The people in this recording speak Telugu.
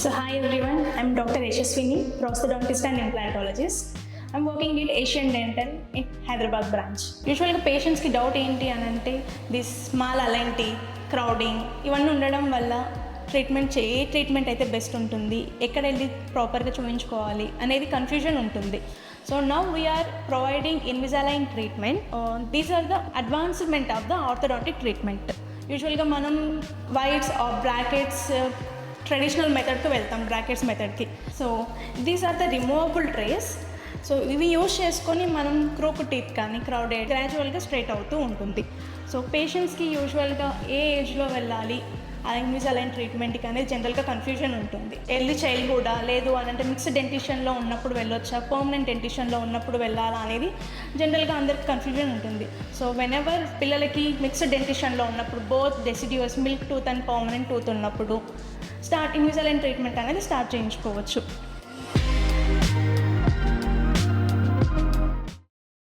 So hi everyone, I'm Dr. Yashaswini, prosthodontist and implantologist. I'm working at Asian Dental in Hyderabad branch. యూజువల్గా పేషెంట్స్కి డౌట్ ఏంటి అని అంటే దిస్ స్మాల్ అలైంటీ క్రౌడింగ్ ఇవన్నీ ఉండడం వల్ల ఏ ట్రీట్మెంట్ అయితే బెస్ట్ ఉంటుంది, ఎక్కడ వెళ్ళి ప్రాపర్గా చూపించుకోవాలి అనేది కన్ఫ్యూజన్ ఉంటుంది. So now we are providing Invisalign treatment. These are the advancement of the orthodontic treatment. యూజువల్గా మనం వైట్స్ ఆర్ బ్రాకెట్స్ ట్రెడిషనల్ మెథడ్కి వెళ్తాం, బ్రాకెట్స్ మెథడ్కి. So these are the removable trays. So ఇవి యూజ్ చేసుకొని మనం క్రోక్ టీత్ కానీ క్రౌడెడ్ గ్రాడ్యువల్గా స్ట్రైట్ అవుతూ ఉంటుంది. సో పేషెంట్స్కి యూజువల్గా ఏ ఏజ్లో వెళ్ళాలి ఆ ఇన్విజాలైన్ ట్రీట్మెంట్కి అనేది జనరల్గా కన్ఫ్యూజన్ ఉంటుంది. ఎర్లీ చైల్డ్హుడా లేదు అని అంటే మిక్స్డ్ డెంటిషన్లో ఉన్నప్పుడు వెళ్ళొచ్చా, పర్మనెంట్ డెంటిషన్లో ఉన్నప్పుడు వెళ్ళాలా అనేది జనరల్గా అందరికి కన్ఫ్యూజన్ ఉంటుంది. సో వెనెవర్ పిల్లలకి మిక్స్డ్ డెంటిషన్లో ఉన్నప్పుడు both deciduous milk tooth and permanent tooth ఉన్నప్పుడు ఇన్విజాలైన్ ట్రీట్మెంట్ అనేది స్టార్ట్ చేయించుకోవచ్చు.